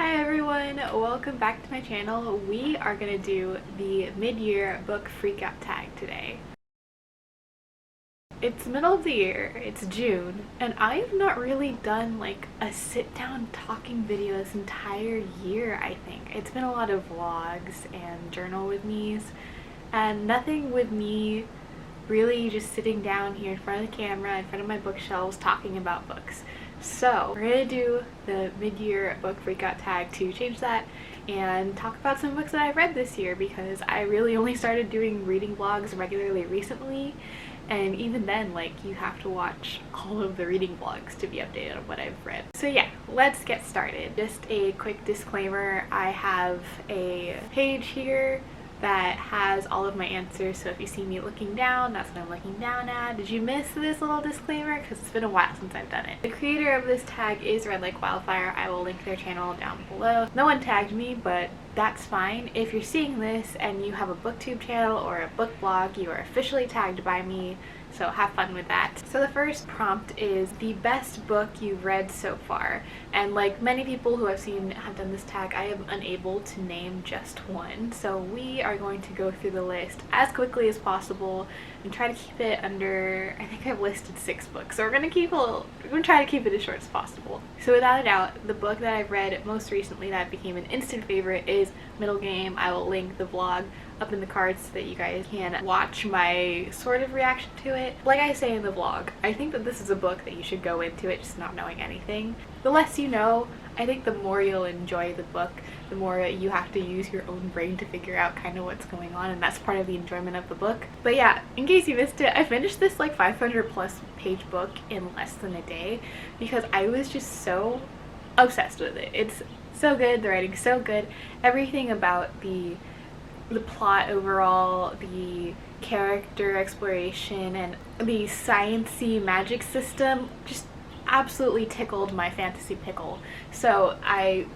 Hi everyone, welcome back to my channel. We are going to do the mid-year book freakout tag today. It's middle of the year, it's June, and I have not really done like a sit-down talking video this entire year, I think. It's been a lot of vlogs and journal with me's, and nothing with me really just sitting down here in front of the camera, in front of my bookshelves, talking about books. So we're gonna do the mid-year book freakout tag to change that and talk about some books that I've read this year, because I really only started doing reading vlogs regularly recently, and even then, like, you have to watch all of the reading vlogs to be updated on what I've read. So yeah, let's get started. Just a quick disclaimer, I have a page here that has all of my answers, so if you see me looking down, that's what I'm looking down at. Did you miss this little disclaimer? Because it's been a while since I've done it. The creator of this tag is Red Like Wildfire. I will link their channel down below. No one tagged me, but that's fine. If you're seeing this and you have a booktube channel or a book blog, you are officially tagged by me, so have fun with that. So the first prompt is the best book you've read so far, and like many people who I've seen have done this tag, I am unable to name just one, so we are going to go through the list as quickly as possible and try to keep it under, I think I've listed 6 books, so we're gonna try to keep it as short as possible. So without a doubt, the book that I've read most recently that became an instant favorite is Middle Game. I will link the vlog up in the cards so that you guys can watch my sort of reaction to it. Like I say in the vlog, I think that this is a book that you should go into it just not knowing anything. The less you know, I think the more you'll enjoy the book, the more you have to use your own brain to figure out kind of what's going on, and that's part of the enjoyment of the book. But yeah, in case you missed it, I finished this like 500 plus page book in less than a day because I was just so obsessed with it. It's so good, the writing's so good, everything about the plot overall, the character exploration, and the sciencey magic system just absolutely tickled my fantasy pickle. So I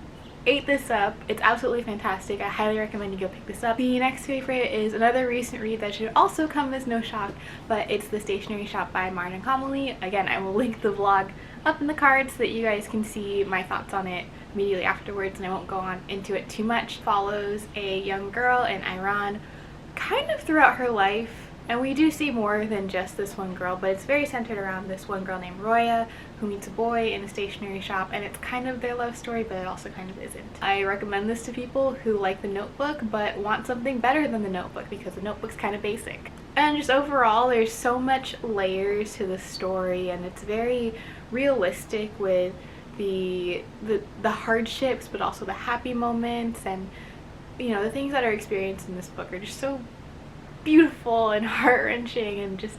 ate this up. It's absolutely fantastic. I highly recommend you go pick this up. The next favorite is another recent read that should also come as no shock, but it's The Stationery Shop by Martin Connolly. Again, I will link the vlog up in the cards so that you guys can see my thoughts on it immediately afterwards, and I won't go on into it too much. Follows a young girl in Iran kind of throughout her life, and we do see more than just this one girl, but it's very centered around this one girl named Roya who meets a boy in a stationery shop, and it's kind of their love story, but it also kind of isn't. I recommend this to people who like The Notebook but want something better than The Notebook, because The Notebook's kind of basic. And just overall, there's so much layers to the story, and it's very realistic with the hardships but also the happy moments, and you know, the things that are experienced in this book are just so beautiful and heart-wrenching, and just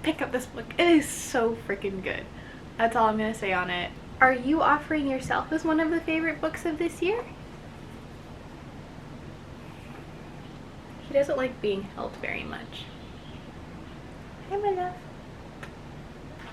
pick up this book. It is so freaking good. That's all I'm gonna say on it. Are you offering yourself as one of the favorite books of this year? He doesn't like being held very much. Hi, my love.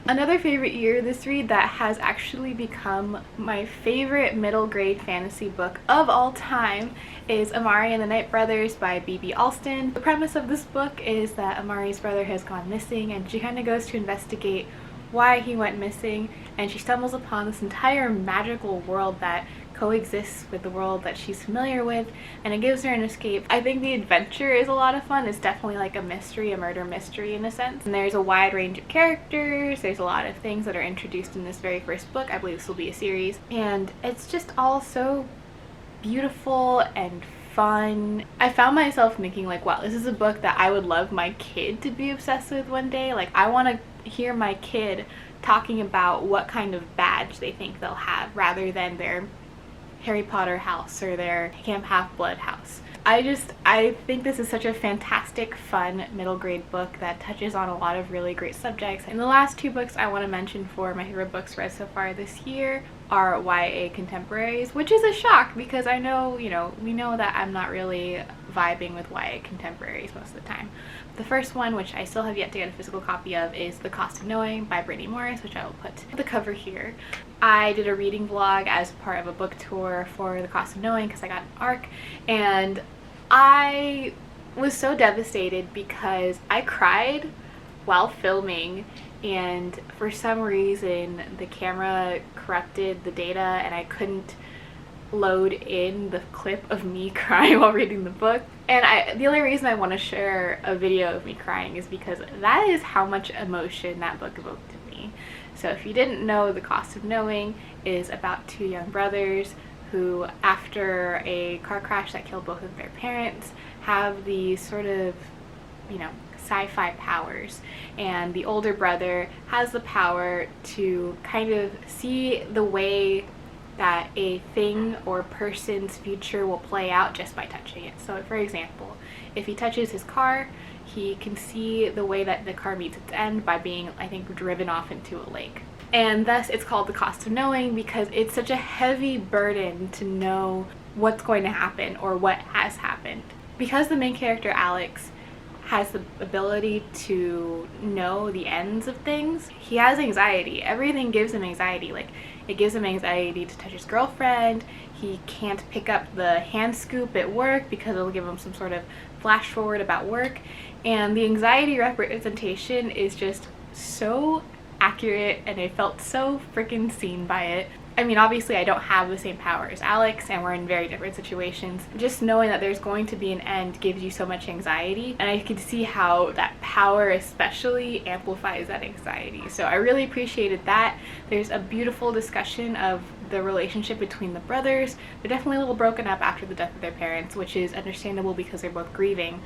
Another favorite year this read that has actually become my favorite middle grade fantasy book of all time is Amari and the Night Brothers by B.B. Alston. The premise of this book is that Amari's brother has gone missing, and she kind of goes to investigate why he went missing, and she stumbles upon this entire magical world that coexists with the world that she's familiar with, and it gives her an escape. I think the adventure is a lot of fun. It's definitely like a mystery, a murder mystery in a sense, and there's a wide range of characters. There's a lot of things that are introduced in this very first book. I believe this will be a series, and it's just all so beautiful and fun. I found myself thinking like, wow, this is a book that I would love my kid to be obsessed with one day. Like, I want to hear my kid talking about what kind of badge they think they'll have rather than their Harry Potter house or their Camp Half-Blood house. I think this is such a fantastic, fun middle grade book that touches on a lot of really great subjects. And the last 2 books I want to mention for my favorite books read so far this year are YA contemporaries, which is a shock because I know, you know, we know that I'm not really vibing with YA contemporaries most of the time. The first one, which I still have yet to get a physical copy of, is The Cost of Knowing by Brittany Morris, which I will put the cover here. I did a reading vlog as part of a book tour for The Cost of Knowing because I got an ARC, and I was so devastated because I cried while filming, and for some reason the camera corrupted the data and I couldn't load in the clip of me crying while reading the book. And the only reason I want to share a video of me crying is because that is how much emotion that book evoked in me. So if you didn't know, The Cost of Knowing is about two young brothers who, after a car crash that killed both of their parents, have these sort of, you know, sci-fi powers. And the older brother has the power to kind of see the way that a thing or person's future will play out just by touching it. So for example, if he touches his car, he can see the way that the car meets its end by being, I think, driven off into a lake. And thus it's called The Cost of Knowing, because it's such a heavy burden to know what's going to happen or what has happened. Because the main character, Alex, has the ability to know the ends of things, he has anxiety. Everything gives him anxiety. Like, it gives him anxiety to touch his girlfriend. He can't pick up the hand scoop at work because it'll give him some sort of flash forward about work. And the anxiety representation is just so accurate, and I felt so freaking seen by it. I mean, obviously I don't have the same power as Alex, and we're in very different situations. Just knowing that there's going to be an end gives you so much anxiety, and I could see how that power especially amplifies that anxiety. So I really appreciated that. There's a beautiful discussion of the relationship between the brothers. They're definitely a little broken up after the death of their parents, which is understandable because they're both grieving.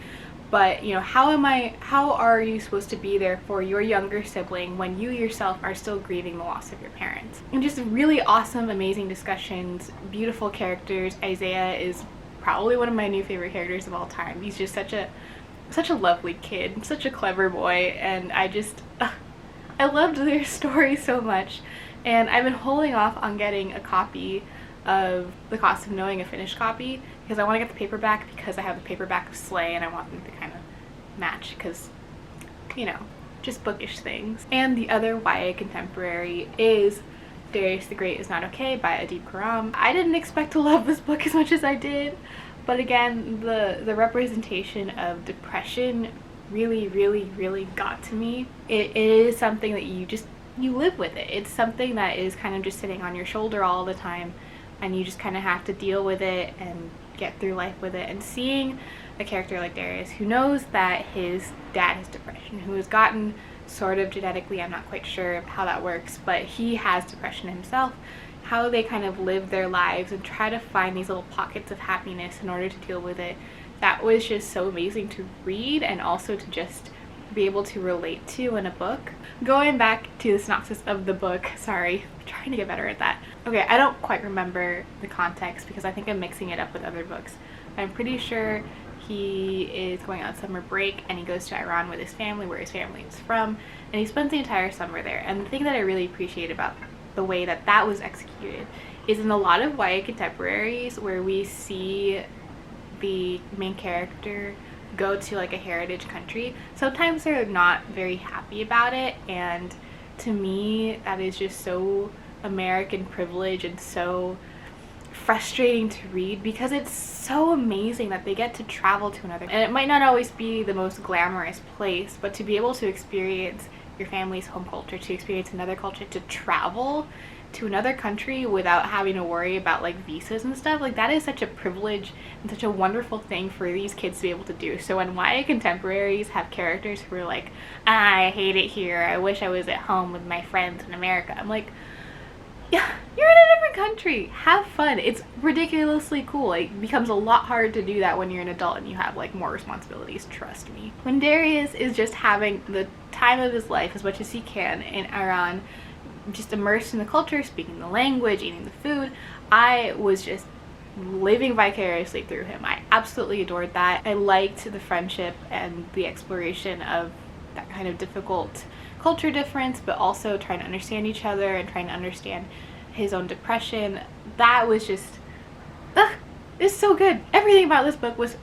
But, you know, how are you supposed to be there for your younger sibling when you yourself are still grieving the loss of your parents? And just really awesome, amazing discussions, beautiful characters. Isaiah is probably one of my new favorite characters of all time. He's just such a lovely kid, such a clever boy, and I loved their story so much. And I've been holding off on getting a copy of The Cost of Knowing, a finished copy, because I want to get the paperback, because I have the paperback of Slay and I want them to kind of match, because, you know, just bookish things. And the other YA contemporary is Darius the Great Is Not Okay by Adib Khorram. I didn't expect to love this book as much as I did, but again, the representation of depression really got to me. It is something that you live with it. It's something that is kind of just sitting on your shoulder all the time, and you just kind of have to deal with it and get through life with it. And seeing a character like Darius, who knows that his dad has depression, who has gotten sort of genetically, I'm not quite sure how that works, but he has depression himself, how they kind of live their lives and try to find these little pockets of happiness in order to deal with it. That was just so amazing to read, and also to just be able to relate to in a book. Going back to the synopsis of the book, sorry, I'm trying to get better at that. Okay, I don't quite remember the context because I think I'm mixing it up with other books. I'm pretty sure he is going on summer break and he goes to Iran with his family, where his family is from, and he spends the entire summer there. And the thing that I really appreciate about the way that that was executed is in a lot of YA contemporaries where we see the main character go to like a heritage country, sometimes they're not very happy about it, and to me that is just so American privilege and so frustrating to read, because it's so amazing that they get to travel to another, and it might not always be the most glamorous place, but to be able to experience your family's home culture, to experience another culture, to travel to another country without having to worry about like visas and stuff, like that is such a privilege and such a wonderful thing for these kids to be able to do. So when YA contemporaries have characters who are like, I hate it here, I wish I was at home with my friends in America, I'm like, yeah, you're in a different country, have fun. It's ridiculously cool. It becomes a lot harder to do that when you're an adult and you have like more responsibilities, trust me. When Darius is just having the time of his life as much as he can in Iran, just immersed in the culture, speaking the language, eating the food, I was just living vicariously through him. I absolutely adored that. I liked the friendship and the exploration of that kind of difficult culture difference, but also trying to understand each other and trying to understand his own depression. That was just, it's so good. Everything about this book was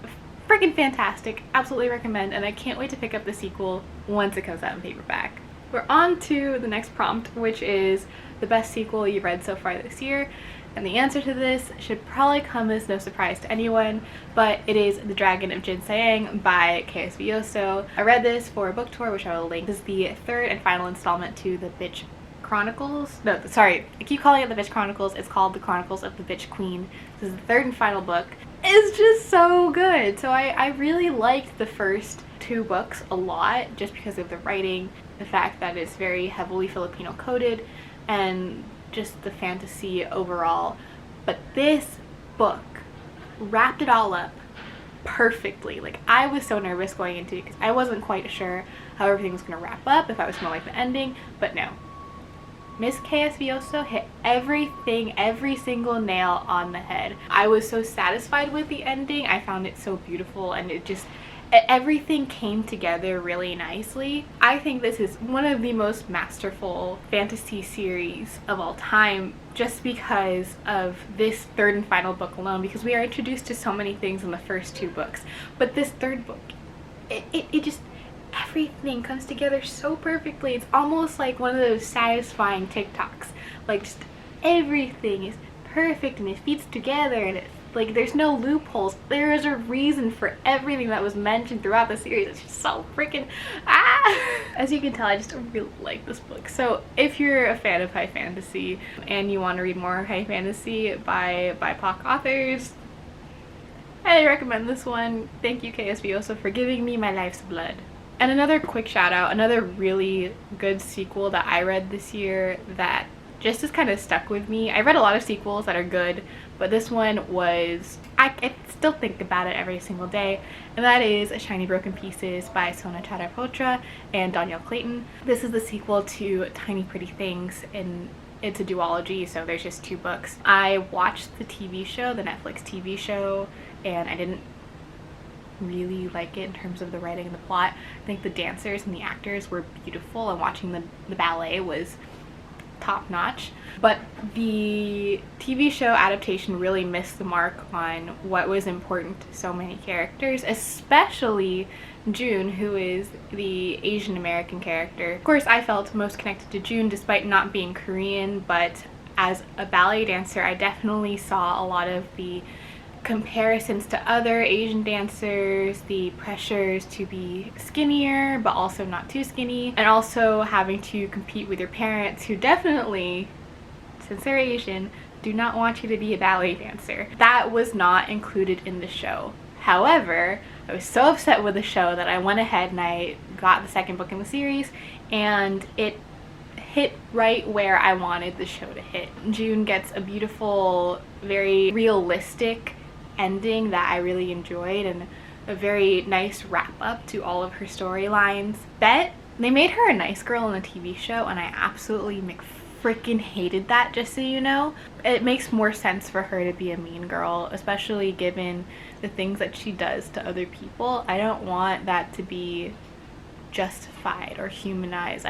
freaking fantastic. Absolutely recommend, and I can't wait to pick up the sequel once it comes out in paperback. We're on to the next prompt, which is the best sequel you've read so far this year. And the answer to this should probably come as no surprise to anyone, but it is The Dragon of Jinsayang by K.S. Vyoso. I read this for a book tour, which I will link. This is the third and final installment to the Bitch Chronicles. No, sorry, I keep calling it the Bitch Chronicles. It's called The Chronicles of the Bitch Queen. This is the third and final book. It's just so good. So I really liked the first two books a lot, just because of the writing, the fact that it's very heavily Filipino coded, and just the fantasy overall. But this book wrapped it all up perfectly. Like, I was so nervous going into it because I wasn't quite sure how everything was going to wrap up, if I was going to like the ending, but no. Miss K.S. Vioso hit everything, every single nail on the head. I was so satisfied with the ending. I found it so beautiful, and it just, everything came together really nicely. I think this is one of the most masterful fantasy series of all time, just because of this third and final book alone, because we are introduced to so many things in the first two books, but this third book, it just, everything comes together so perfectly. It's almost like one of those satisfying TikToks. Like, just everything is perfect and it fits together, and it's like there's no loopholes. There is a reason for everything that was mentioned throughout the series. It's just so freaking As you can tell, I just really like this book. So if you're a fan of high fantasy and you want to read more high fantasy by BIPOC authors, I recommend this one. Thank you, K.S. Vioso, for giving me my life's blood. And another quick shout out, another really good sequel that I read this year that just has kind of stuck with me. I read a lot of sequels that are good, but this one was, I still think about it every single day, and that is Shiny Broken Pieces by Sona Charapotra and Danielle Clayton. This is the sequel to Tiny Pretty Things, and it's a duology, so there's just two books. I watched the TV show, the Netflix TV show, and I didn't really like it in terms of the writing and the plot. I think the dancers and the actors were beautiful, and watching the ballet was top notch, but the TV show adaptation really missed the mark on what was important to so many characters, especially June, who is the Asian American character. Of course, I felt most connected to June despite not being Korean, but as a ballet dancer, I definitely saw a lot of the comparisons to other Asian dancers, the pressures to be skinnier but also not too skinny, and also having to compete with your parents, who definitely, since they're Asian, do not want you to be a ballet dancer. That was not included in the show. However, I was so upset with the show that I went ahead and I got the second book in the series, and it hit right where I wanted the show to hit. June gets a beautiful, very realistic ending that I really enjoyed, and a very nice wrap up to all of her storylines. Bet, they made her a nice girl in the TV show, and I absolutely freaking hated that, just so you know. It makes more sense for her to be a mean girl, especially given the things that she does to other people. I don't want that to be justified or humanized.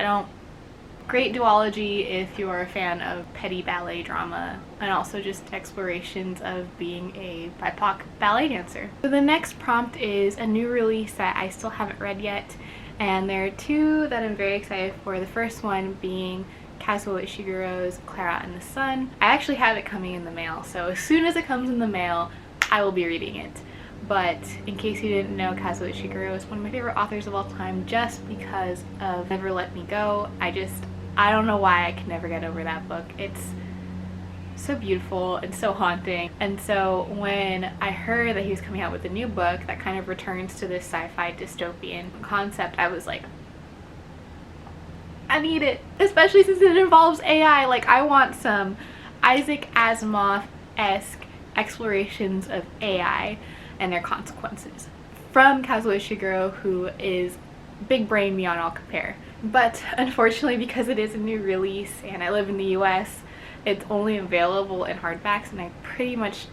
Great duology if you're a fan of petty ballet drama, and also just explorations of being a BIPOC ballet dancer. So the next prompt is a new release that I still haven't read yet, and there are two that I'm very excited for. The first one being Kazuo Ishiguro's Clara and the Sun. I actually have it coming in the mail, so as soon as it comes in the mail, I will be reading it. But in case you didn't know, Kazuo Ishiguro is one of my favorite authors of all time, just because of Never Let Me Go. I don't know why I can never get over that book. It's so beautiful and so haunting. And so when I heard that he was coming out with a new book that kind of returns to this sci-fi dystopian concept, I was like, I need it, especially since it involves AI. Like, I want some Isaac Asimov-esque explorations of AI and their consequences from Kazuo Ishiguro, who is big brain beyond all compare. But unfortunately, because it is a new release and I live in the US, it's only available in hardbacks, and I pretty much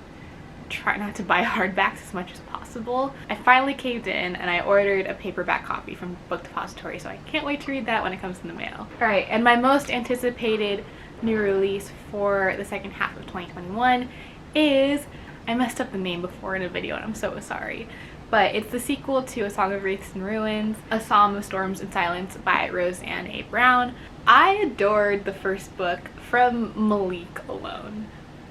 try not to buy hardbacks as much as possible. I finally caved in and I ordered a paperback copy from Book Depository, so I can't wait to read that when it comes in the mail. Alright, and my most anticipated new release for the second half of 2021 is, I messed up the name before in a video and I'm so sorry, but it's the sequel to A Song of Wraiths and Ruins, A Psalm of Storms and Silence by Roseanne A. Brown. I adored the first book from Malik alone.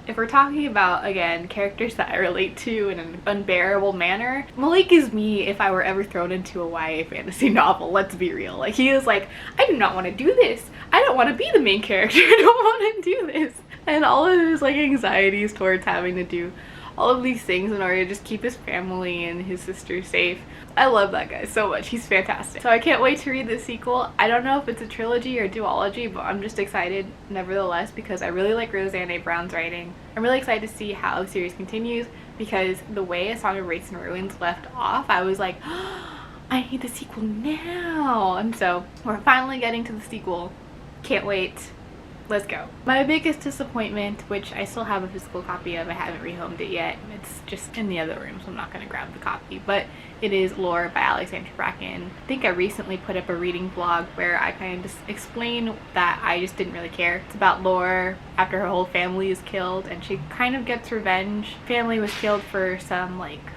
if we're talking about, again, characters that I relate to in an unbearable manner, Malik is me if I were ever thrown into a YA fantasy novel, let's be real. Like, he is like, I do not want to do this. I don't want to be the main character. I don't want to do this. And all of his like anxieties towards having to do all of these things in order to just keep his family and his sister safe. I love that guy so much. He's fantastic. So I can't wait to read the sequel. I don't know if it's a trilogy or duology, but I'm just excited nevertheless because I really like Roseanne A. Brown's writing. I'm really excited to see how the series continues because the way A Song of Race and Ruins left off, I was like, oh, I need the sequel now. And so we're finally getting to the sequel. Can't wait. Let's go. My biggest disappointment, which I still have a physical copy of, I haven't rehomed it yet. It's just in the other room, so I'm not going to grab the copy, but it is Lore by Alexandra Bracken. I think I recently put up a reading vlog where I kind of just explain that I just didn't really care. It's about Lore after her whole family is killed and she kind of gets revenge. Family was killed for some like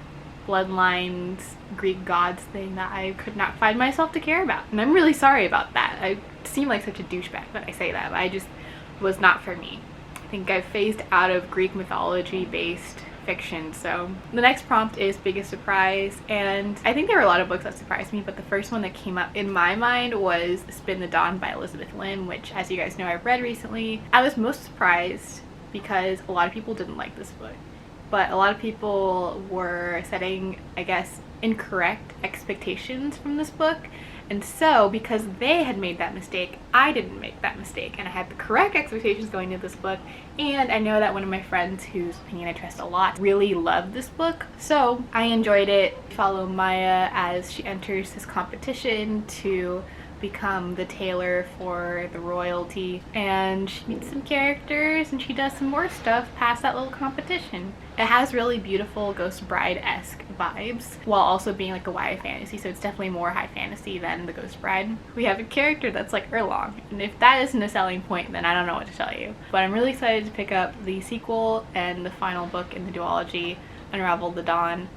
bloodlines, Greek gods thing that I could not find myself to care about. And I'm really sorry about that. I seem like such a douchebag when I say that, but I just was not for me. I think I've phased out of Greek mythology based fiction. So the next prompt is biggest surprise, and I think there were a lot of books that surprised me, but the first one that came up in my mind was Spin the Dawn by Elizabeth Lynn, which, as you guys know, I've read recently. I was most surprised because a lot of people didn't like this book, but a lot of people were setting, I guess, incorrect expectations from this book. And so, because they had made that mistake, I didn't make that mistake, and I had the correct expectations going into this book. And I know that one of my friends, whose opinion I trust a lot, really loved this book, so I enjoyed it. Follow Maya as she enters this competition to become the tailor for the royalty, and she meets some characters and she does some more stuff past that little competition. It has really beautiful Ghost Bride-esque vibes while also being like a YA fantasy, so it's definitely more high fantasy than the Ghost Bride. We have a character that's like Erlong, and if that isn't a selling point, then I don't know what to tell you. But I'm really excited to pick up the sequel and the final book in the duology, Unravel the Dusk.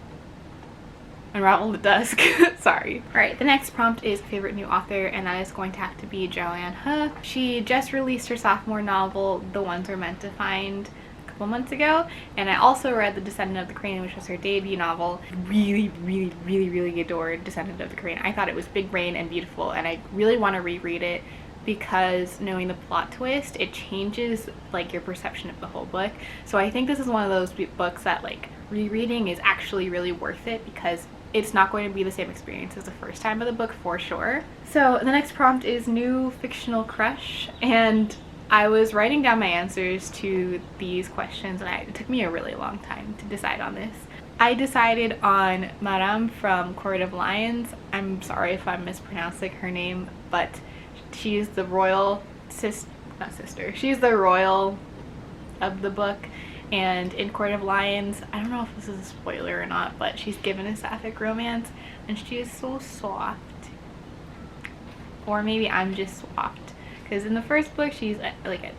Sorry. Alright, the next prompt is favorite new author, and that is going to have to be Joanne He. She just released her sophomore novel, The Ones We're Meant to Find, a couple months ago, and I also read The Descendant of the Crane, which was her debut novel. Really adored Descendant of the Crane. I thought it was big brain and beautiful, and I really want to reread it because knowing the plot twist, it changes like your perception of the whole book. So I think this is one of those books that like rereading is actually really worth it because it's not going to be the same experience as the first time of the book for sure. So the next prompt is new fictional crush, and I was writing down my answers to these questions, and it took me a really long time to decide on this. I decided on Madame from Court of Lions. I'm sorry if I'm mispronouncing her name, but she's the royal she's the royal of the book. And in Court of Lions, I don't know if this is a spoiler or not, but she's given a sapphic romance, and she is so soft. Or maybe I'm just soft, because in the first book she's like a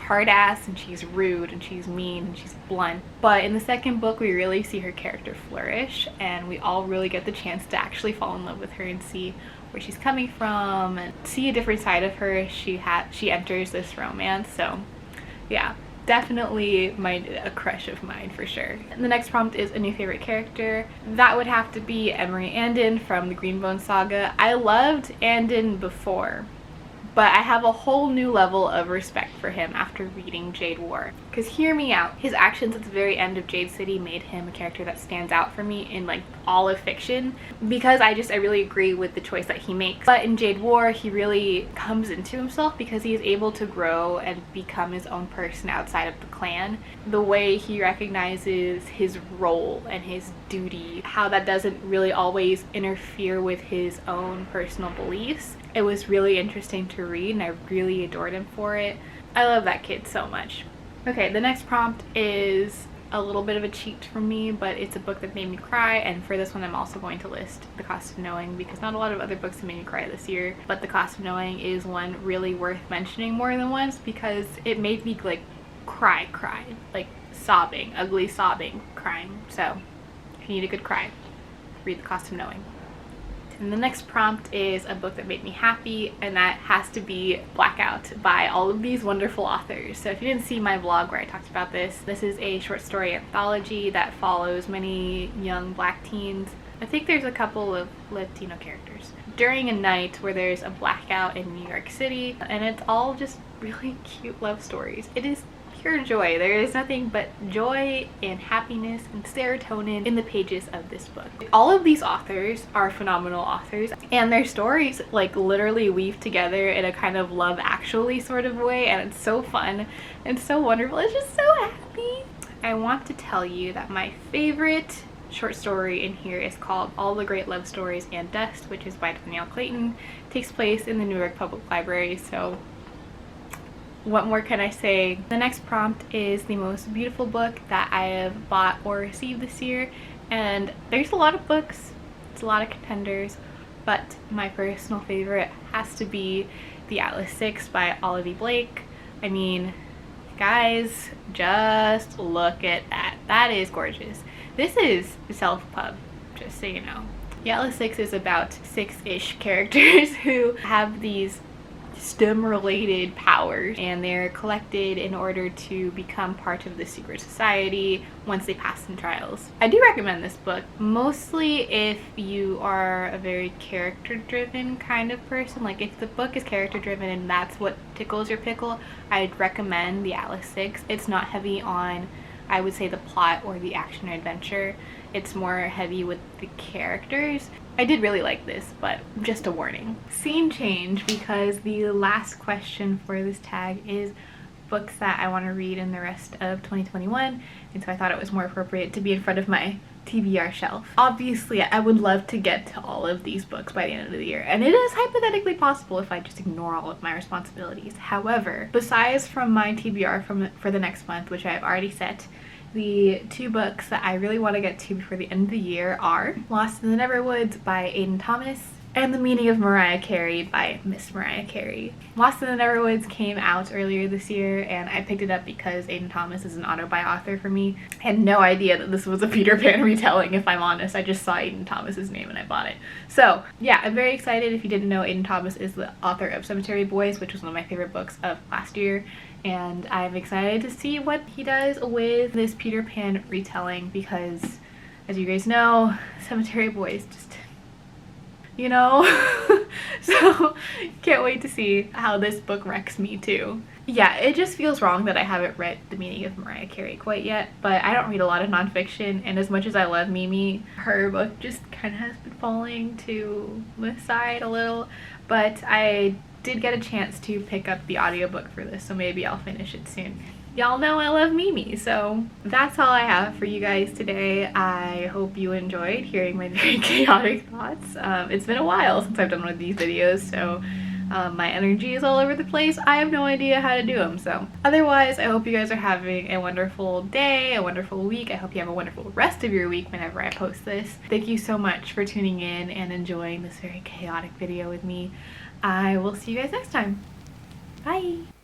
hard ass, and she's rude, and she's mean, and she's blunt. But in the second book we really see her character flourish, and we all really get the chance to actually fall in love with her and see where she's coming from and see a different side of her as she enters this romance. So yeah, definitely a crush of mine for sure. And the next prompt is a new favorite character. That would have to be Emery Andin from the Greenbone Saga. I loved Andin before, but I have a whole new level of respect for him after reading Jade War. Because hear me out, his actions at the very end of Jade City made him a character that stands out for me in like all of fiction, because I really agree with the choice that he makes. But in Jade War, he really comes into himself because he is able to grow and become his own person outside of the clan. The way he recognizes his role and his duty, how that doesn't really always interfere with his own personal beliefs. It was really interesting to read, and I really adored him for it. I love that kid so much. Okay, the next prompt is a little bit of a cheat from me, but it's a book that made me cry, and for this one I'm also going to list The Cost of Knowing, because not a lot of other books have made me cry this year, but The Cost of Knowing is one really worth mentioning more than once because it made me like cry, like sobbing, ugly sobbing, crying. So if you need a good cry, read The Cost of Knowing. And the next prompt is a book that made me happy, and that has to be Blackout by all of these wonderful authors. So if you didn't see my vlog where I talked about this, this is a short story anthology that follows many young black teens. I think there's a couple of Latino characters during a night where there's a blackout in New York City, and it's all just really cute love stories. It is pure joy. There is nothing but joy and happiness and serotonin in the pages of this book. All of these authors are phenomenal authors, and their stories like literally weave together in a kind of Love Actually sort of way, and it's so fun and so wonderful. It's just so happy. I want to tell you that my favorite short story in here is called All the Great Love Stories and Dust, which is by Danielle Clayton. It takes place in the New York Public Library, so what more can I say? The next prompt is the most beautiful book that I have bought or received this year, and there's a lot of books, it's a lot of contenders, but my personal favorite has to be The Atlas Six by Olivia Blake. I mean, guys, just look at that. That is gorgeous. This is self-pub, just so you know. The Atlas Six is about 6-ish characters who have these STEM-related powers, and they're collected in order to become part of the secret society once they pass some trials. I do recommend this book, mostly if you are a very character-driven kind of person. Like if the book is character-driven and that's what tickles your pickle, I'd recommend The Atlas Six. It's not heavy on, I would say, the plot or the action or adventure. It's more heavy with the characters. I did really like this, but just a warning. Scene change, because the last question for this tag is books that I want to read in the rest of 2021, and so I thought it was more appropriate to be in front of my TBR shelf. Obviously, I would love to get to all of these books by the end of the year, and it is hypothetically possible if I just ignore all of my responsibilities. However, besides from my TBR for the next month, which I've already set, the two books that I really want to get to before the end of the year are Lost in the Neverwoods by Aiden Thomas and The Meaning of Mariah Carey by Miss Mariah Carey. Lost in the Neverwoods came out earlier this year, and I picked it up because Aiden Thomas is an auto-buy author for me. I had no idea that this was a Peter Pan retelling, if I'm honest. I just saw Aiden Thomas's name and I bought it. So yeah, I'm very excited. If you didn't know, Aiden Thomas is the author of Cemetery Boys, which was one of my favorite books of last year. And I'm excited to see what he does with this Peter Pan retelling, because as you guys know, Cemetery Boys just, you know. So can't wait to see how this book wrecks me too. Yeah, it just feels wrong that I haven't read The Meaning of Mariah Carey quite yet, but I don't read a lot of nonfiction, and as much as I love Mimi, her book just kind of has been falling to the side a little. But I did get a chance to pick up the audiobook for this, so maybe I'll finish it soon. Y'all know I love Mimi, so that's all I have for you guys today. I hope you enjoyed hearing my very chaotic thoughts. It's been a while since I've done one of these videos, so my energy is all over the place. I have no idea how to do them, so otherwise I hope you guys are having a wonderful day, a wonderful week. I hope you have a wonderful rest of your week whenever I post this. Thank you so much for tuning in and enjoying this very chaotic video with me. I will see you guys next time. Bye!